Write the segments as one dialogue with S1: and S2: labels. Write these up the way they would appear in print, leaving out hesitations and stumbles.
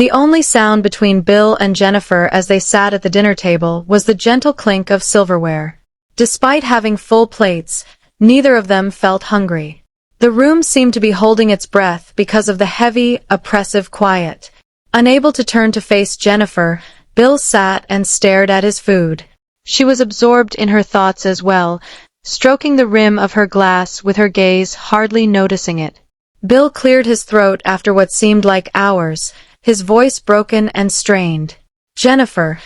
S1: The only sound between Bill and Jennifer as they sat at the dinner table was the gentle clink of silverware. Despite having full plates, neither of them felt hungry. The room seemed to be holding its breath because of the heavy, oppressive quiet. Unable to turn to face Jennifer, Bill sat and stared at his food. She was absorbed in her thoughts as well, stroking the rim of her glass with her gaze, hardly noticing it. Bill cleared his throat after what seemed like hours, his voice broken and strained. "Jennifer,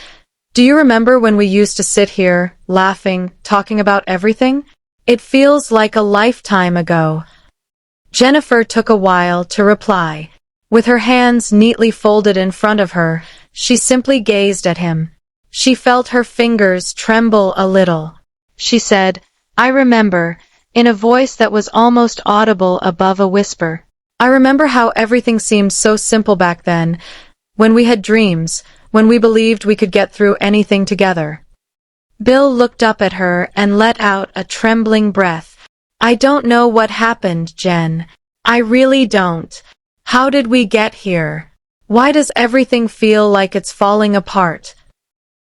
S1: do you remember when we used to sit here, laughing, talking about everything? It feels like a lifetime ago." Jennifer took a while to reply. With her hands neatly folded in front of her, she simply gazed at him. She felt her fingers tremble a little. She said, "I remember," in a voice that was almost audible above a whisper. "I remember how everything seemed so simple back then, when we had dreams, when we believed we could get through anything together." Bill looked up at her and let out a trembling breath. "I don't know what happened, Jen. I really don't. How did we get here? Why does everything feel like it's falling apart?"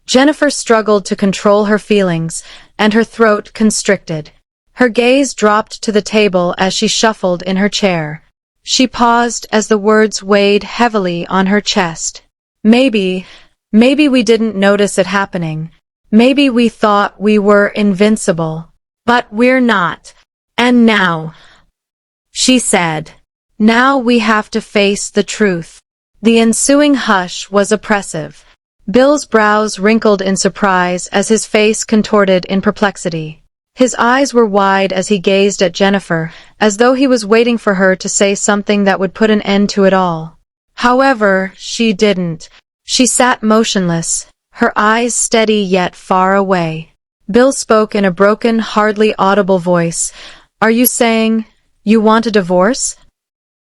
S1: Jennifer struggled to control her feelings, and her throat constricted. Her gaze dropped to the table as she shuffled in her chair. She paused as the words weighed heavily on her chest. Maybe we didn't notice it happening. Maybe we thought we were invincible. But we're not. And now," she said, "now we have to face the truth." The ensuing hush was oppressive. Bill's brows wrinkled in surprise as his face contorted in perplexity. His eyes were wide as he gazed at Jennifer, as though he was waiting for her to say something that would put an end to it all. However, she didn't. She sat motionless, her eyes steady yet far away. Bill spoke in a broken, hardly audible voice. "Are you saying you want a divorce?"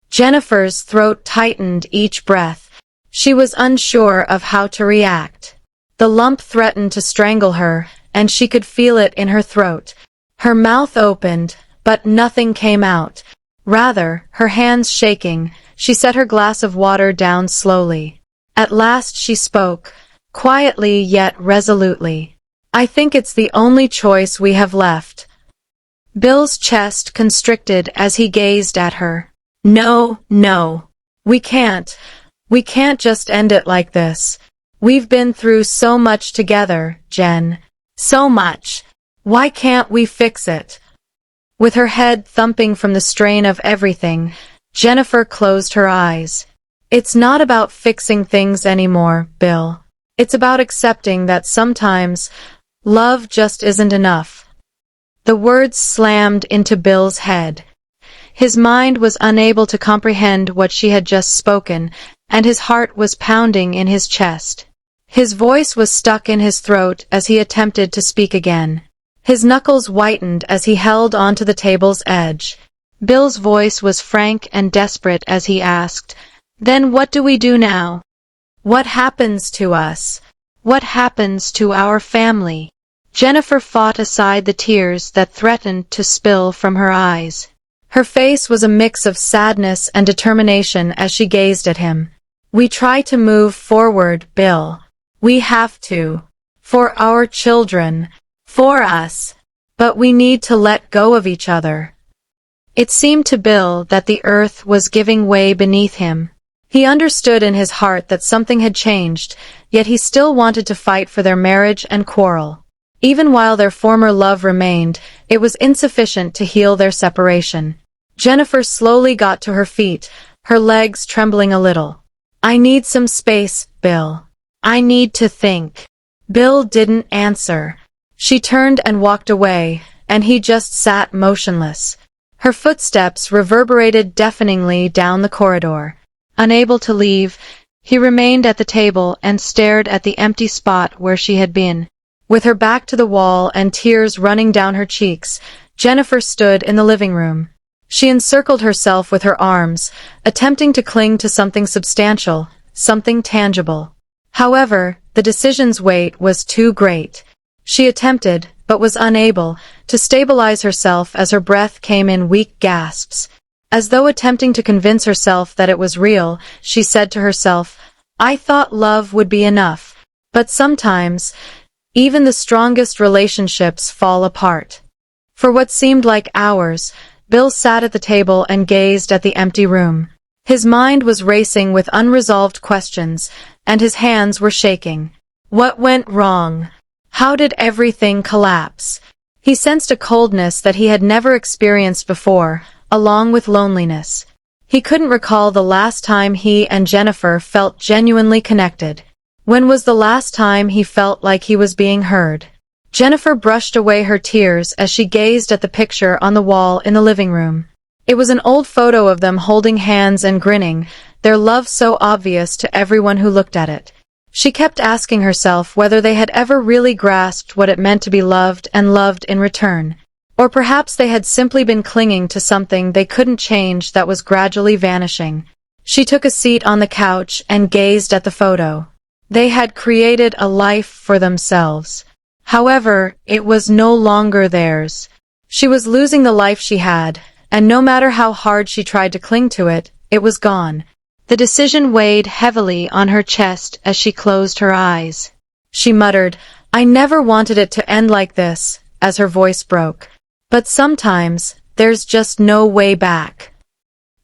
S1: Jennifer's throat tightened each breath. She was unsure of how to react. The lump threatened to strangle her, and she could feel it in her throat. Her mouth opened, but nothing came out. Rather, her hands shaking, she set her glass of water down slowly. At last she spoke, quietly yet resolutely. "I think it's the only choice we have left." Bill's chest constricted as he gazed at her. No, we can't. We can't just end it like this. We've been through so much together, Jen. So much. Why can't we fix it?" With her head thumping from the strain of everything, Jennifer closed her eyes. "It's not about fixing things anymore, Bill. It's about accepting that sometimes love just isn't enough." The words slammed into Bill's head. His mind was unable to comprehend what she had just spoken, and his heart was pounding in his chest. His voice was stuck in his throat as he attempted to speak again. His knuckles whitened as he held onto the table's edge. Bill's voice was frank and desperate as he asked, "Then what do we do now? What happens to us? What happens to our family?" Jennifer fought aside the tears that threatened to spill from her eyes. Her face was a mix of sadness and determination as she gazed at him. "We try to move forward, Bill. We have to. For our children. For us. But we need to let go of each other." It seemed to Bill that the earth was giving way beneath him. He understood in his heart that something had changed, yet he still wanted to fight for their marriage and quarrel. Even while their former love remained, it was insufficient to heal their separation. Jennifer slowly got to her feet, her legs trembling a little. "I need some space, Bill. I need to think." Bill didn't answer. She turned and walked away, and he just sat motionless. Her footsteps reverberated deafeningly down the corridor. Unable to leave, he remained at the table and stared at the empty spot where she had been. With her back to the wall and tears running down her cheeks, Jennifer stood in the living room. She encircled herself with her arms, attempting to cling to something substantial, something tangible. However, the decision's weight was too great. She attempted, but was unable, to stabilize herself as her breath came in weak gasps. As though attempting to convince herself that it was real, she said to herself, I thought love would be enough. But sometimes, even the strongest relationships fall apart. For what seemed like hours, Bill sat at the table and gazed at the empty room. His mind was racing with unresolved questions, and his hands were shaking. What went wrong? How did everything collapse? He sensed a coldness that he had never experienced before, along with loneliness. He couldn't recall the last time he and Jennifer felt genuinely connected. When was the last time he felt like he was being heard? Jennifer brushed away her tears as she gazed at the picture on the wall in the living room. It was an old photo of them holding hands and grinning, their love so obvious to everyone who looked at it. She kept asking herself whether they had ever really grasped what it meant to be loved and loved in return. Or perhaps they had simply been clinging to something they couldn't change that was gradually vanishing. She took a seat on the couch and gazed at the photo. They had created a life for themselves. However, it was no longer theirs. She was losing the life she had, and no matter how hard she tried to cling to it, it was gone. The decision weighed heavily on her chest as she closed her eyes. She muttered, "I never wanted it to end like this," as her voice broke. But sometimes, there's just no way back.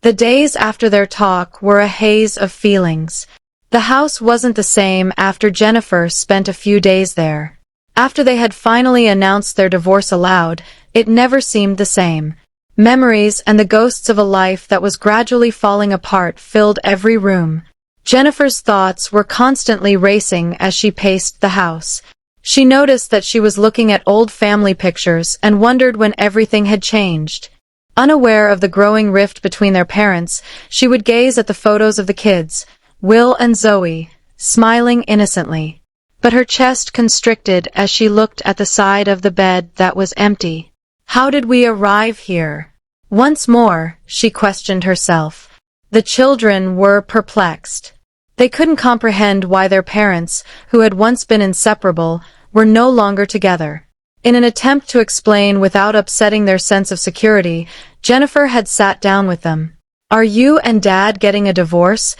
S1: The days after their talk were a haze of feelings. The house wasn't the same after Jennifer spent a few days there. After they had finally announced their divorce aloud, it never seemed the same. Memories and the ghosts of a life that was gradually falling apart filled every room. Jennifer's thoughts were constantly racing as she paced the house. She noticed that she was looking at old family pictures and wondered when everything had changed. Unaware of the growing rift between their parents, she would gaze at the photos of the kids, Will and Zoey, smiling innocently. But her chest constricted as she looked at the side of the bed that was empty. How did we arrive here? Once more, she questioned herself. The children were perplexed. They couldn't comprehend why their parents, who had once been inseparable, were no longer together. In an attempt to explain without upsetting their sense of security, Jennifer had sat down with them. "Are you and Dad getting a divorce?"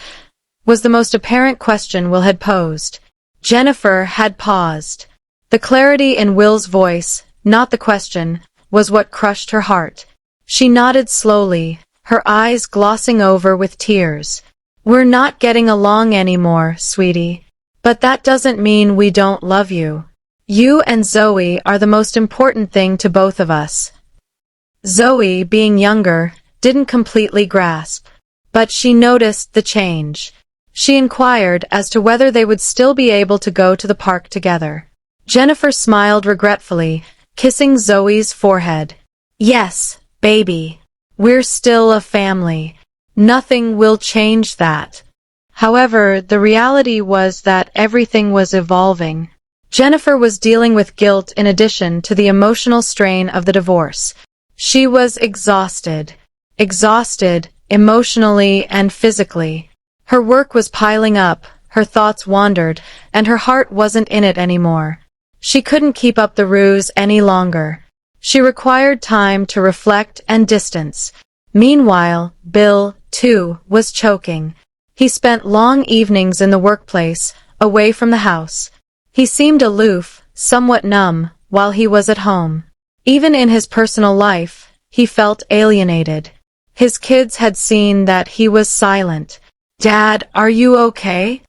S1: was the most apparent question Will had posed. Jennifer had paused. The clarity in Will's voice, not the question, was what crushed her heart. She nodded slowly, her eyes glossing over with tears. "We're not getting along anymore, sweetie. But that doesn't mean we don't love you. You and Zoey are the most important thing to both of us." Zoey, being younger, didn't completely grasp. But she noticed the change. She inquired as to whether they would still be able to go to the park together. Jennifer smiled regretfully, kissing Zoe's forehead. "Yes, baby. We're still a family. Nothing will change that." However, the reality was that everything was evolving. Jennifer was dealing with guilt in addition to the emotional strain of the divorce. She was exhausted. Exhausted, emotionally and physically. Her work was piling up, her thoughts wandered, and her heart wasn't in it anymore. She couldn't keep up the ruse any longer. She required time to reflect and distance. Meanwhile, Bill, too, was choking. He spent long evenings in the workplace, away from the house. He seemed aloof, somewhat numb, while he was at home. Even in his personal life, he felt alienated. His kids had seen that he was silent. "Dad, are you okay?"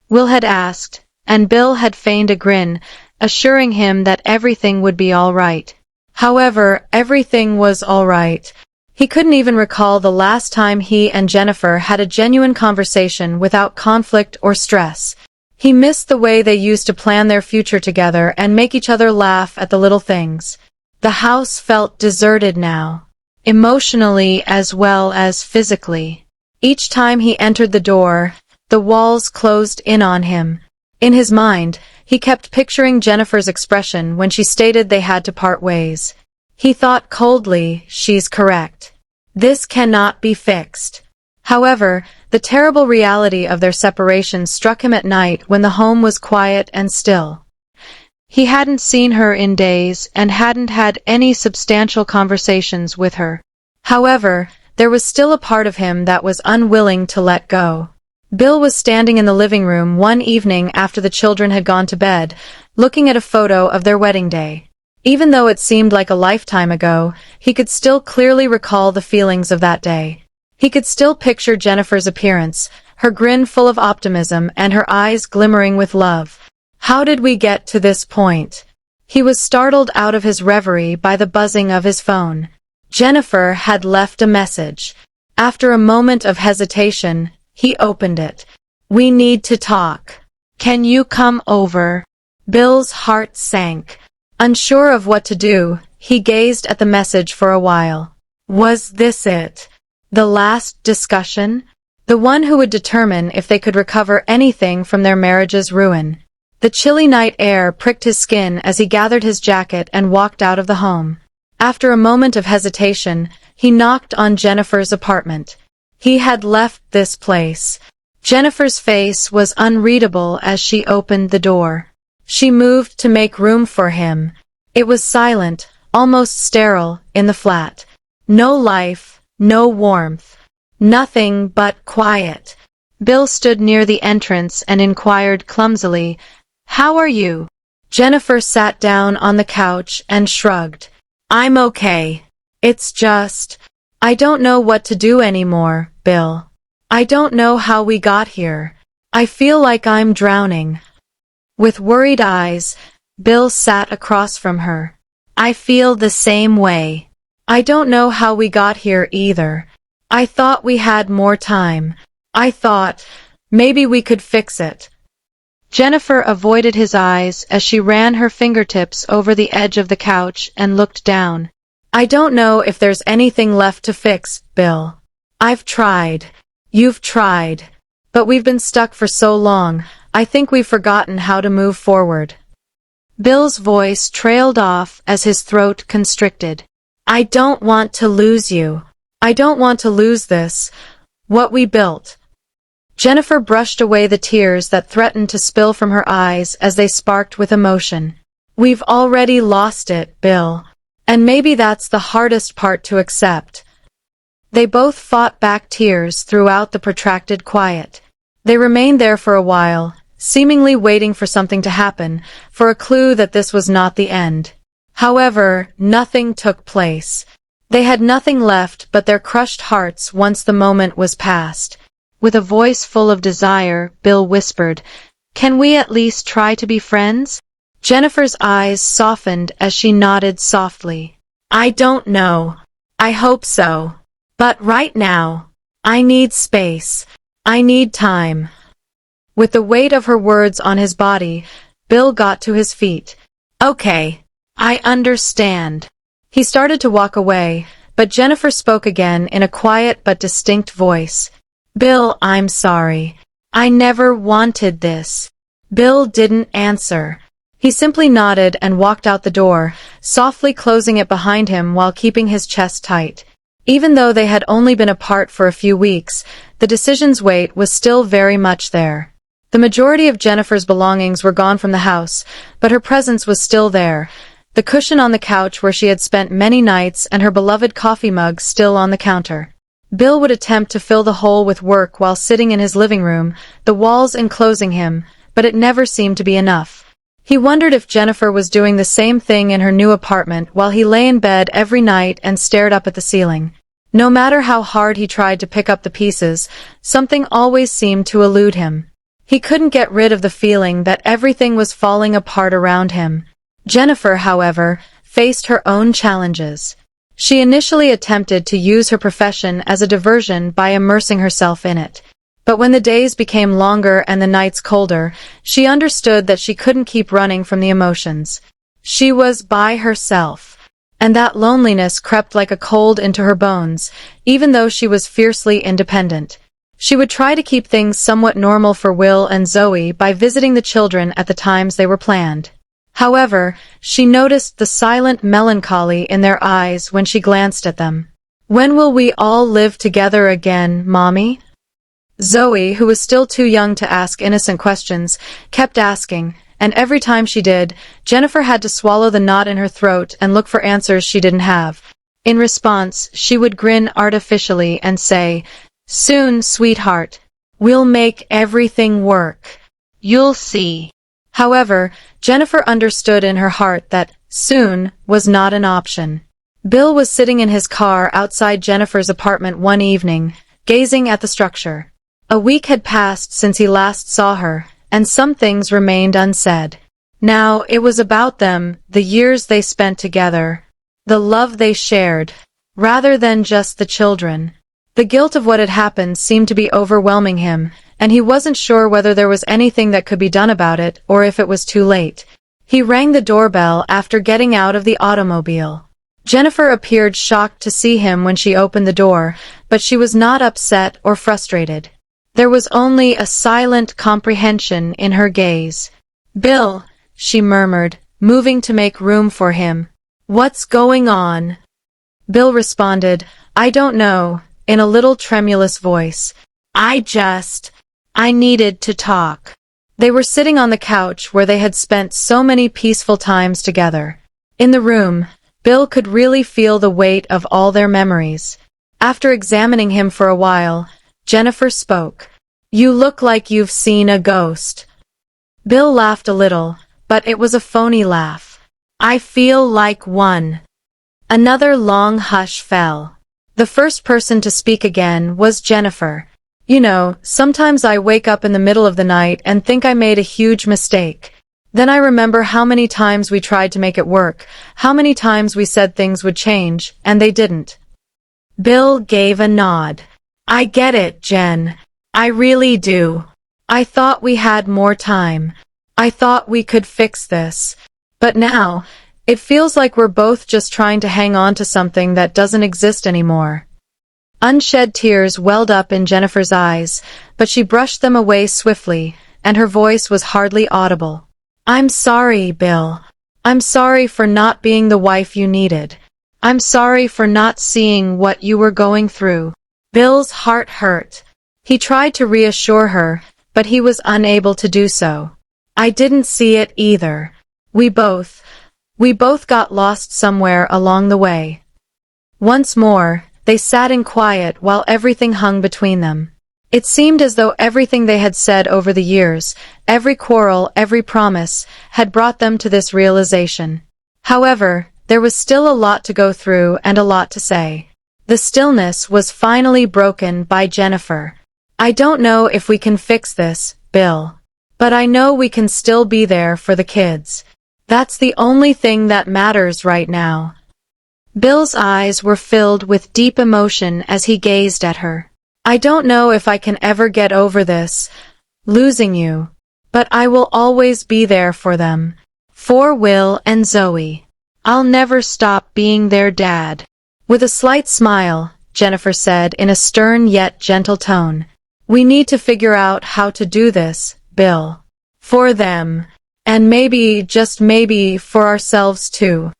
S1: Will had asked, and Bill had feigned a grin, assuring him that everything would be all right. However, everything was all right. He couldn't even recall the last time he and Jennifer had a genuine conversation without conflict or stress. He missed the way they used to plan their future together and make each other laugh at the little things. The house felt deserted now, emotionally as well as physically. Each time he entered the door, the walls closed in on him. In his mind, he kept picturing Jennifer's expression when she stated they had to part ways. He thought coldly, "She's correct. This cannot be fixed." However, the terrible reality of their separation struck him at night when the home was quiet and still. He hadn't seen her in days and hadn't had any substantial conversations with her. However, there was still a part of him that was unwilling to let go. Bill was standing in the living room one evening after the children had gone to bed, looking at a photo of their wedding day. Even though it seemed like a lifetime ago, he could still clearly recall the feelings of that day. He could still picture Jennifer's appearance, her grin full of optimism and her eyes glimmering with love. How did we get to this point? He was startled out of his reverie by the buzzing of his phone. Jennifer had left a message. After a moment of hesitation, he opened it. "We need to talk. Can you come over?" Bill's heart sank. Unsure of what to do, he gazed at the message for a while. Was this it? The last discussion? The one who would determine if they could recover anything from their marriage's ruin. The chilly night air pricked his skin as he gathered his jacket and walked out of the home. After a moment of hesitation, he knocked on Jennifer's apartment. He had left this place. Jennifer's face was unreadable as she opened the door. She moved to make room for him. It was silent, almost sterile, in the flat. No life, no warmth. Nothing but quiet. Bill stood near the entrance and inquired clumsily, "How are you?" Jennifer sat down on the couch and shrugged. "I'm okay. It's just, I don't know what to do anymore, Bill. I don't know how we got here. I feel like I'm drowning." With worried eyes, Bill sat across from her. "I feel the same way. I don't know how we got here either. I thought we had more time. I thought, maybe we could fix it." Jennifer avoided his eyes as she ran her fingertips over the edge of the couch and looked down. "I don't know if there's anything left to fix, Bill. I've tried. You've tried. But we've been stuck for so long, I think we've forgotten how to move forward." Bill's voice trailed off as his throat constricted. "I don't want to lose you. I don't want to lose this, what we built." Jennifer brushed away the tears that threatened to spill from her eyes as they sparked with emotion. "We've already lost it, Bill. And maybe that's the hardest part to accept." They both fought back tears throughout the protracted quiet. They remained there for a while, seemingly waiting for something to happen, for a clue that this was not the end. However, nothing took place. They had nothing left but their crushed hearts once the moment was past. With a voice full of desire, Bill whispered, "Can we at least try to be friends?" Jennifer's eyes softened as she nodded softly. "I don't know. I hope so. But right now, I need space. I need time." With the weight of her words on his body, Bill got to his feet. "Okay, I understand." He started to walk away, but Jennifer spoke again in a quiet but distinct voice. "Bill, I'm sorry. I never wanted this." Bill didn't answer. He simply nodded and walked out the door, softly closing it behind him while keeping his chest tight. Even though they had only been apart for a few weeks, the decision's weight was still very much there. The majority of Jennifer's belongings were gone from the house, but her presence was still there. The cushion on the couch where she had spent many nights and her beloved coffee mug still on the counter. Bill would attempt to fill the hole with work while sitting in his living room, the walls enclosing him, but it never seemed to be enough. He wondered if Jennifer was doing the same thing in her new apartment while he lay in bed every night and stared up at the ceiling. No matter how hard he tried to pick up the pieces, something always seemed to elude him. He couldn't get rid of the feeling that everything was falling apart around him. Jennifer, however, faced her own challenges. She initially attempted to use her profession as a diversion by immersing herself in it. But when the days became longer and the nights colder, she understood that she couldn't keep running from the emotions. She was by herself, and that loneliness crept like a cold into her bones, even though she was fiercely independent. She would try to keep things somewhat normal for Will and Zoey by visiting the children at the times they were planned. However, she noticed the silent melancholy in their eyes when she glanced at them. "When will we all live together again, Mommy?" Zoey, who was still too young to ask innocent questions, kept asking, and every time she did, Jennifer had to swallow the knot in her throat and look for answers she didn't have. In response, she would grin artificially and say, "Soon, sweetheart. We'll make everything work. You'll see. However, Jennifer understood in her heart that soon was not an option. Bill was sitting in his car outside Jennifer's apartment one evening, gazing at the structure. A week had passed since he last saw her, and some things remained unsaid. Now it was about them, the years they spent together, the love they shared, rather than just the children. The guilt of what had happened seemed to be overwhelming him, and he wasn't sure whether there was anything that could be done about it or if it was too late. He rang the doorbell after getting out of the automobile. Jennifer appeared shocked to see him when she opened the door, but she was not upset or frustrated. There was only a silent comprehension in her gaze. "Bill," she murmured, moving to make room for him. "What's going on?" Bill responded, "I don't know," in a little tremulous voice. I needed to talk." They were sitting on the couch where they had spent so many peaceful times together. In the room, Bill could really feel the weight of all their memories. After examining him for a while, Jennifer spoke. "You look like you've seen a ghost." Bill laughed a little, but it was a phony laugh. "I feel like one." Another long hush fell. The first person to speak again was Jennifer. "You know, sometimes I wake up in the middle of the night and think I made a huge mistake. Then I remember how many times we tried to make it work, how many times we said things would change, and they didn't." Bill gave a nod. "I get it, Jen. I really do. I thought we had more time. I thought we could fix this. But now, it feels like we're both just trying to hang on to something that doesn't exist anymore." Unshed tears welled up in Jennifer's eyes, but she brushed them away swiftly, and her voice was hardly audible. "I'm sorry, Bill. I'm sorry for not being the wife you needed. I'm sorry for not seeing what you were going through." Bill's heart hurt. He tried to reassure her, but he was unable to do so. "I didn't see it either. We both got lost somewhere along the way." Once more, they sat in quiet while everything hung between them. It seemed as though everything they had said over the years, every quarrel, every promise, had brought them to this realization. However, there was still a lot to go through and a lot to say. The stillness was finally broken by Jennifer. "I don't know if we can fix this, Bill. But I know we can still be there for the kids. That's the only thing that matters right now." Bill's eyes were filled with deep emotion as he gazed at her. "I don't know if I can ever get over this, losing you. But I will always be there for them. For Will and Zoey. I'll never stop being their dad." With a slight smile, Jennifer said in a stern yet gentle tone, "We need to figure out how to do this, Bill. For them. And maybe, just maybe, for ourselves too."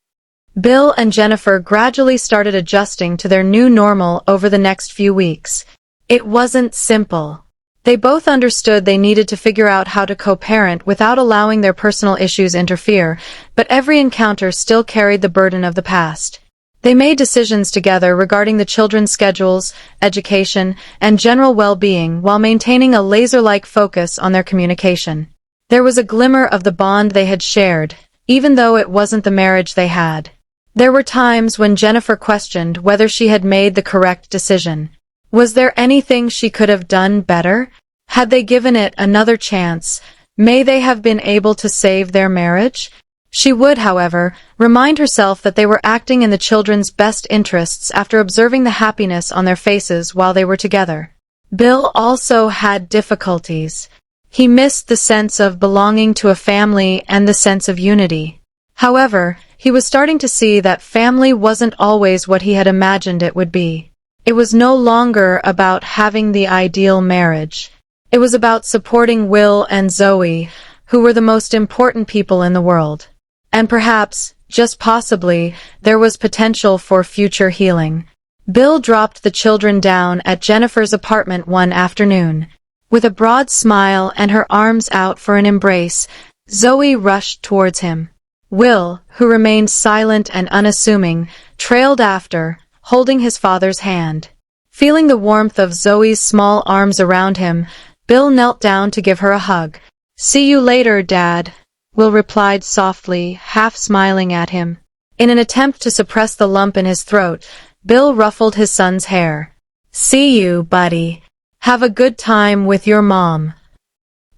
S1: Bill and Jennifer gradually started adjusting to their new normal over the next few weeks. It wasn't simple. They both understood they needed to figure out how to co-parent without allowing their personal issues interfere, but every encounter still carried the burden of the past. They made decisions together regarding the children's schedules, education, and general well-being while maintaining a laser-like focus on their communication. There was a glimmer of the bond they had shared, even though it wasn't the marriage they had. There were times when Jennifer questioned whether she had made the correct decision. Was there anything she could have done better? Had they given it another chance? May they have been able to save their marriage? She would, however, remind herself that they were acting in the children's best interests after observing the happiness on their faces while they were together. Bill also had difficulties. He missed the sense of belonging to a family and the sense of unity. However, he was starting to see that family wasn't always what he had imagined it would be. It was no longer about having the ideal marriage. It was about supporting Will and Zoey, who were the most important people in the world. And perhaps, just possibly, there was potential for future healing. Bill dropped the children down at Jennifer's apartment one afternoon. With a broad smile and her arms out for an embrace, Zoey rushed towards him. Will, who remained silent and unassuming, trailed after, holding his father's hand. Feeling the warmth of Zoe's small arms around him, Bill knelt down to give her a hug. "See you later, Dad," Will replied softly, half smiling at him. In an attempt to suppress the lump in his throat, Bill ruffled his son's hair. "See you, buddy. Have a good time with your mom."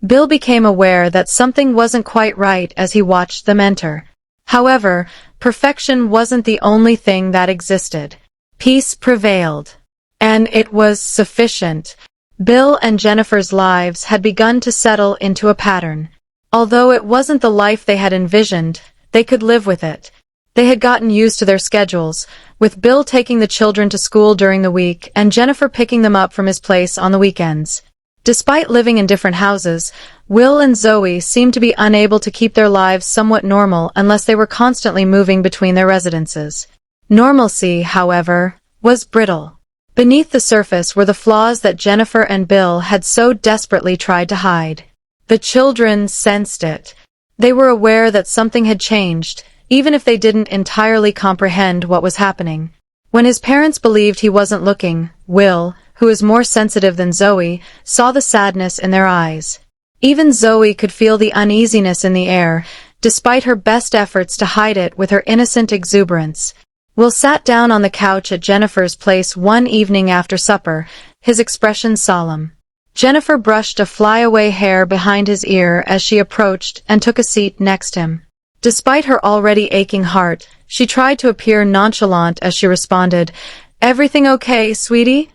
S1: Bill became aware that something wasn't quite right as he watched them enter. However, perfection wasn't the only thing that existed. Peace prevailed. And it was sufficient. Bill and Jennifer's lives had begun to settle into a pattern. Although it wasn't the life they had envisioned, they could live with it. They had gotten used to their schedules, with Bill taking the children to school during the week and Jennifer picking them up from his place on the weekends. Despite living in different houses, Will and Zoey seemed to be unable to keep their lives somewhat normal unless they were constantly moving between their residences. Normalcy, however, was brittle. Beneath the surface were the flaws that Jennifer and Bill had so desperately tried to hide. The children sensed it. They were aware that something had changed, even if they didn't entirely comprehend what was happening. When his parents believed he wasn't looking, Will, who is more sensitive than Zoey, saw the sadness in their eyes. Even Zoey could feel the uneasiness in the air, despite her best efforts to hide it with her innocent exuberance. Will sat down on the couch at Jennifer's place one evening after supper, his expression solemn. Jennifer brushed a flyaway hair behind his ear as she approached and took a seat next him. Despite her already aching heart, she tried to appear nonchalant as she responded, "Everything okay, sweetie?"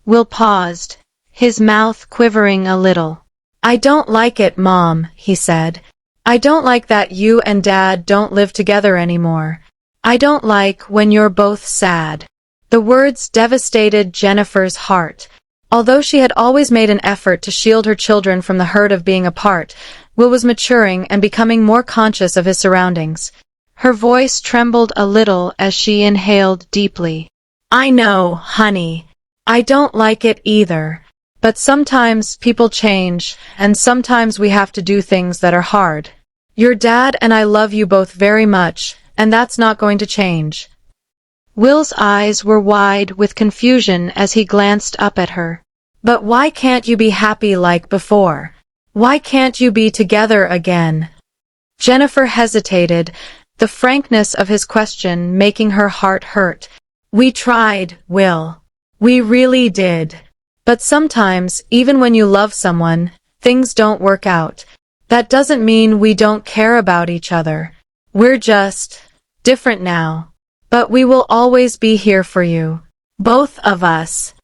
S1: Will paused, his mouth quivering a little. "I don't like it, Mom," he said. "I don't like that you and Dad don't live together anymore. I don't like when you're both sad." The words devastated Jennifer's heart. Although she had always made an effort to shield her children from the hurt of being apart, Will was maturing and becoming more conscious of his surroundings. Her voice trembled a little as she inhaled deeply. "I know, honey. I don't like it either. But sometimes people change, and sometimes we have to do things that are hard. Your dad and I love you both very much, and that's not going to change." Will's eyes were wide with confusion as he glanced up at her. "But why can't you be happy like before? Why can't you be together again?" Jennifer hesitated, the frankness of his question making her heart hurt. "We tried, Will. We really did. But sometimes, even when you love someone, things don't work out. That doesn't mean we don't care about each other. We're just different now. But we will always be here for you. Both of us."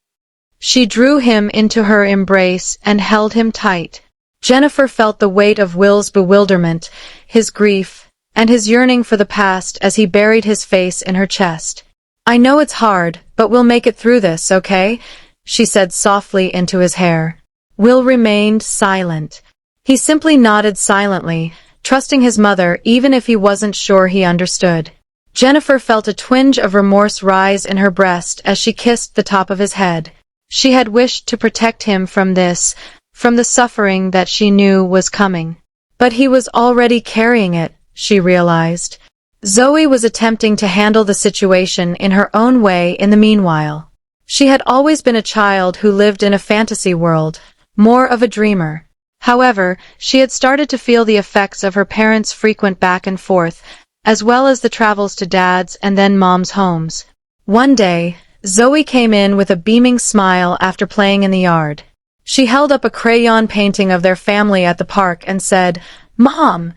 S1: She drew him into her embrace and held him tight. Jennifer felt the weight of Will's bewilderment, his grief, and his yearning for the past as he buried his face in her chest. "I know it's hard, but we'll make it through this, okay?" she said softly into his hair. Will remained silent. He simply nodded silently, trusting his mother even if he wasn't sure he understood. Jennifer felt a twinge of remorse rise in her breast as she kissed the top of his head. She had wished to protect him from this, from the suffering that she knew was coming. But he was already carrying it, she realized. Zoey was attempting to handle the situation in her own way in the meanwhile. She had always been a child who lived in a fantasy world, more of a dreamer. However, she had started to feel the effects of her parents' frequent back and forth, as well as the travels to Dad's and then Mom's homes. One day, Zoey came in with a beaming smile after playing in the yard. She held up a crayon painting of their family at the park and said, Mom,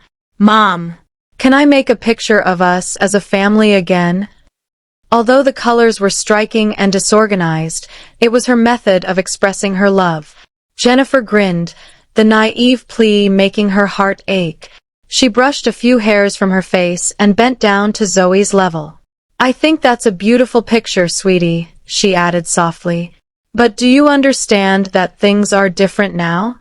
S1: can I make a picture of us as a family again?" Although the colors were striking and disorganized, it was her method of expressing her love. Jennifer grinned, the naive plea making her heart ache. She brushed a few hairs from her face and bent down to Zoey's level. "I think that's a beautiful picture, sweetie," she added softly. "But do you understand that things are different now?"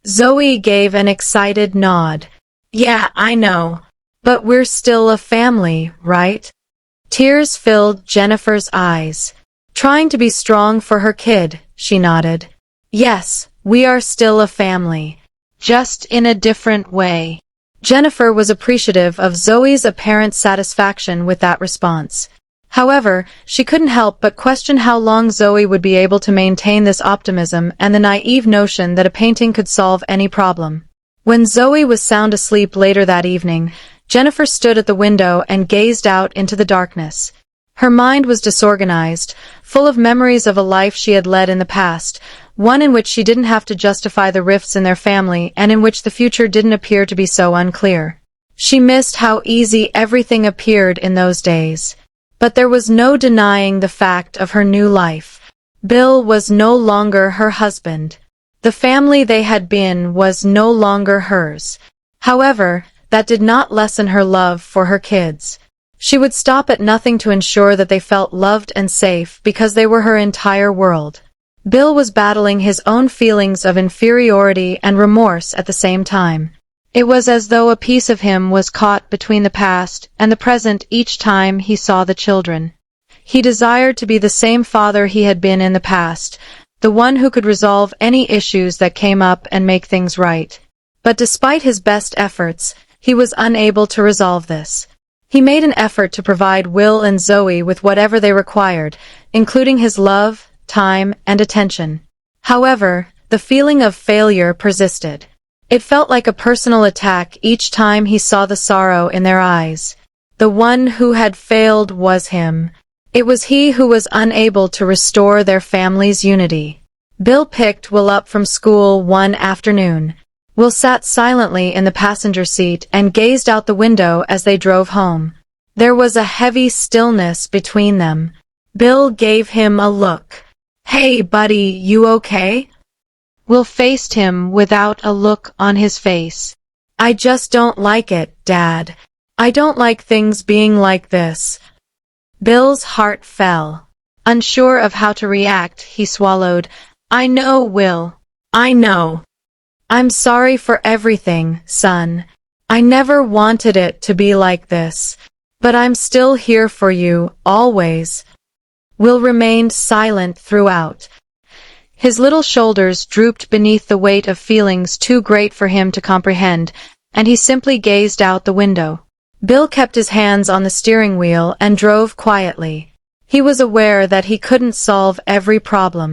S1: Zoey gave an excited nod. "Yeah, I know. But we're still a family, right?" Tears filled Jennifer's eyes. Trying to be strong for her kid, she nodded. "Yes, we are still a family. Just in a different way." Jennifer was appreciative of Zoey's apparent satisfaction with that response. However, she couldn't help but question how long Zoe would be able to maintain this optimism and the naive notion that a painting could solve any problem. When Zoe was sound asleep later that evening, Jennifer stood at the window and gazed out into the darkness. Her mind was disorganized, full of memories of a life she had led in the past, one in which she didn't have to justify the rifts in their family and in which the future didn't appear to be so unclear. She missed how easy everything appeared in those days. But there was no denying the fact of her new life. Bill was no longer her husband. The family they had been was no longer hers. However, that did not lessen her love for her kids. She would stop at nothing to ensure that they felt loved and safe because they were her entire world. Bill was battling his own feelings of inferiority and remorse at the same time. It was as though a piece of him was caught between the past and the present each time he saw the children. He desired to be the same father he had been in the past, the one who could resolve any issues that came up and make things right. But despite his best efforts, he was unable to resolve this. He made an effort to provide Will and Zoe with whatever they required, including his love, time, and attention. However, the feeling of failure persisted. It felt like a personal attack each time he saw the sorrow in their eyes. The one who had failed was him. It was he who was unable to restore their family's unity. Bill picked Will up from school one afternoon. Will sat silently in the passenger seat and gazed out the window as they drove home. There was a heavy stillness between them. Bill gave him a look. "Hey, buddy, you okay?" Will faced him without a look on his face. "I just don't like it, Dad. I don't like things being like this." Bill's heart fell. Unsure of how to react, he swallowed. "I know, Will. I know. I'm sorry for everything, son. I never wanted it to be like this. But I'm still here for you, always." Will remained silent throughout. His little shoulders drooped beneath the weight of feelings too great for him to comprehend, and he simply gazed out the window. Bill kept his hands on the steering wheel and drove quietly. He was aware that he couldn't solve every problem.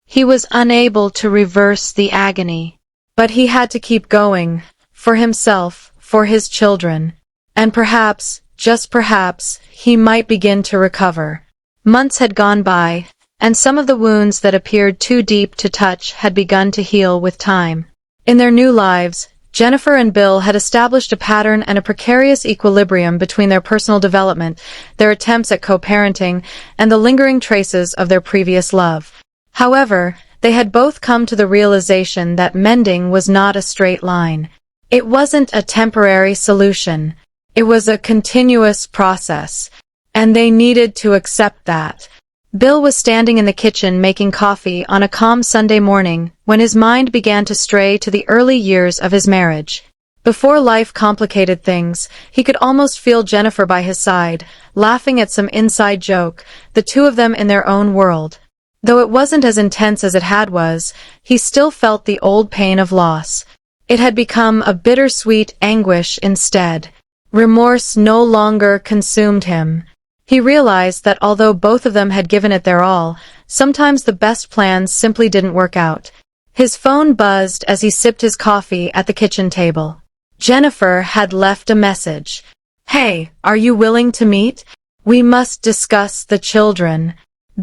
S1: He was unable to reverse the agony. But he had to keep going, for himself, for his children. And perhaps, just perhaps, he might begin to recover. Months had gone by, and some of the wounds that appeared too deep to touch had begun to heal with time. In their new lives, Jennifer and Bill had established a pattern and a precarious equilibrium between their personal development, their attempts at co-parenting, and the lingering traces of their previous love. However, they had both come to the realization that mending was not a straight line. It wasn't a temporary solution. It was a continuous process, and they needed to accept that. Bill was standing in the kitchen making coffee on a calm Sunday morning when his mind began to stray to the early years of his marriage. Before life complicated things, he could almost feel Jennifer by his side, laughing at some inside joke, the two of them in their own world. Though it wasn't as intense as it had was, he still felt the old pain of loss. It had become a bittersweet anguish instead. Remorse no longer consumed him. He realized that although both of them had given it their all, sometimes the best plans simply didn't work out. His phone buzzed as he sipped his coffee at the kitchen table. Jennifer had left a message. "Hey, are you willing to meet? We must discuss the children."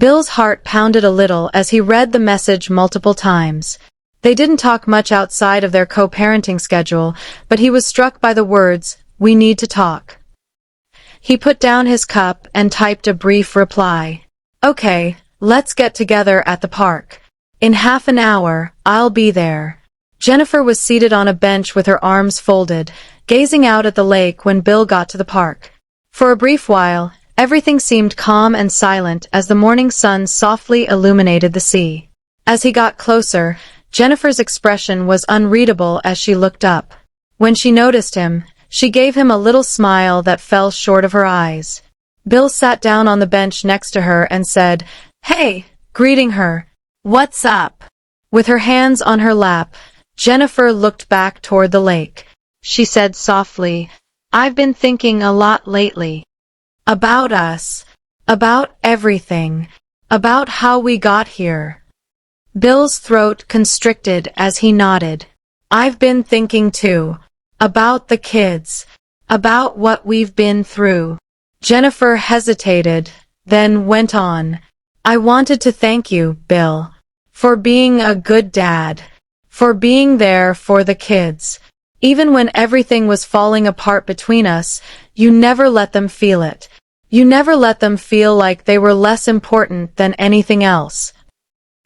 S1: Bill's heart pounded a little as he read the message multiple times. They didn't talk much outside of their co-parenting schedule, but he was struck by the words, "We need to talk." He put down his cup and typed a brief reply. "Okay, let's get together at the park. In half an hour, I'll be there." Jennifer was seated on a bench with her arms folded, gazing out at the lake when Bill got to the park. For a brief while, everything seemed calm and silent as the morning sun softly illuminated the sea. As he got closer, Jennifer's expression was unreadable as she looked up. When she noticed him, she gave him a little smile that fell short of her eyes. Bill sat down on the bench next to her and said, "Hey," greeting her. "What's up?" With her hands on her lap, Jennifer looked back toward the lake. She said softly, "I've been thinking a lot lately. About us." About everything. About how we got here. Bill's throat constricted as he nodded. I've been thinking too. About the kids. About what we've been through. Jennifer hesitated, then went on. I wanted to thank you, Bill, for being a good dad, for being there for the kids. Even when everything was falling apart between us, you never let them feel it. You never let them feel like they were less important than anything else.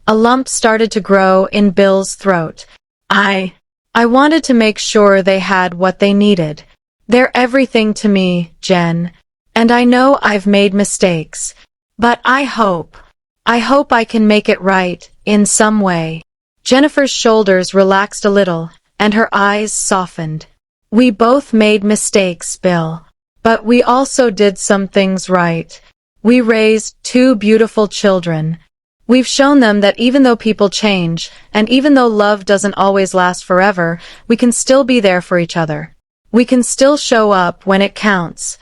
S1: A lump started to grow in Bill's throat. I wanted to make sure they had what they needed. They're everything to me, Jen. And I know I've made mistakes. But I hope I can make it right, in some way. Jennifer's shoulders relaxed a little, and her eyes softened. We both made mistakes, Bill. But we also did some things right. We raised 2 beautiful children. We've shown them that even though people change, and even though love doesn't always last forever, we can still be there for each other. We can still show up when it counts.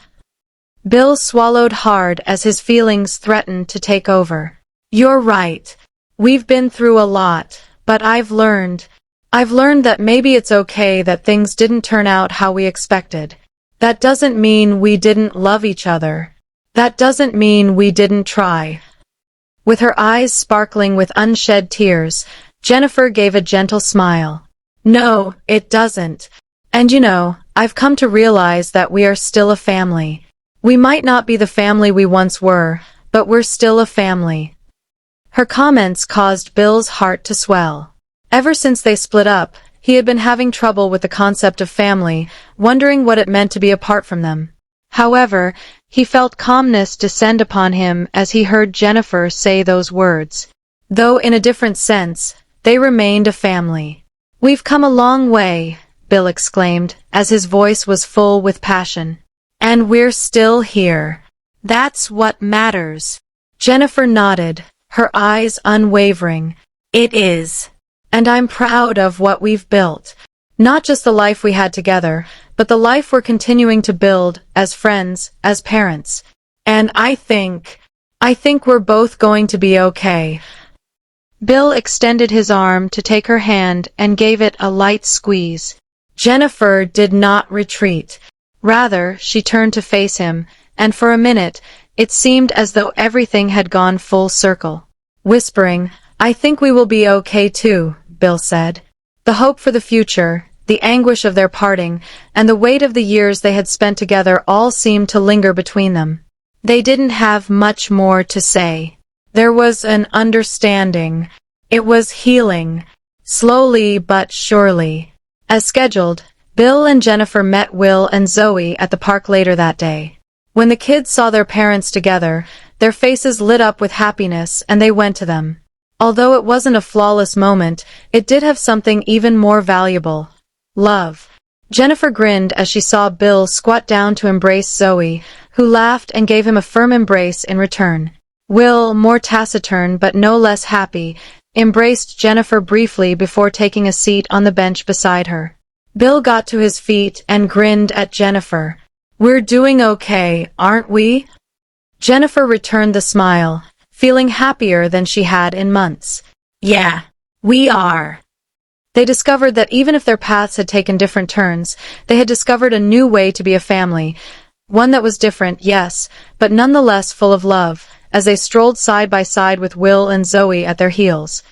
S1: Bill swallowed hard as his feelings threatened to take over. You're right. We've been through a lot, but I've learned that maybe it's okay that things didn't turn out how we expected. That doesn't mean we didn't love each other. That doesn't mean we didn't try. With her eyes sparkling with unshed tears, Jennifer gave a gentle smile. No, it doesn't. And you know, I've come to realize that we are still a family. We might not be the family we once were, but we're still a family. Her comments caused Bill's heart to swell. Ever since they split up, he had been having trouble with the concept of family, wondering what it meant to be apart from them. However, he felt calmness descend upon him as he heard Jennifer say those words. Though in a different sense, they remained a family. We've come a long way, Bill exclaimed, as his voice was full with passion. And we're still here. That's what matters. Jennifer nodded, her eyes unwavering. It is. And I'm proud of what we've built. Not just the life we had together, but the life we're continuing to build as friends, as parents. And I think we're both going to be okay. Bill extended his arm to take her hand and gave it a light squeeze. Jennifer did not retreat. Rather, she turned to face him, and for a minute, it seemed as though everything had gone full circle. Whispering, I think we will be okay too, Bill said. The hope for the future, the anguish of their parting, and the weight of the years they had spent together all seemed to linger between them. They didn't have much more to say. There was an understanding. It was healing. Slowly but surely. As scheduled, Bill and Jennifer met Will and Zoey at the park later that day. When the kids saw their parents together, their faces lit up with happiness and they went to them. Although it wasn't a flawless moment, it did have something even more valuable. Love. Jennifer grinned as she saw Bill squat down to embrace Zoey, who laughed and gave him a firm embrace in return. Will, more taciturn but no less happy, embraced Jennifer briefly before taking a seat on the bench beside her. Bill got to his feet and grinned at Jennifer. We're doing okay, aren't we? Jennifer returned the smile, feeling happier than she had in months. Yeah, we are. They discovered that even if their paths had taken different turns, they had discovered a new way to be a family. One that was different, yes, but nonetheless full of love, as they strolled side by side with Will and Zoey at their heels.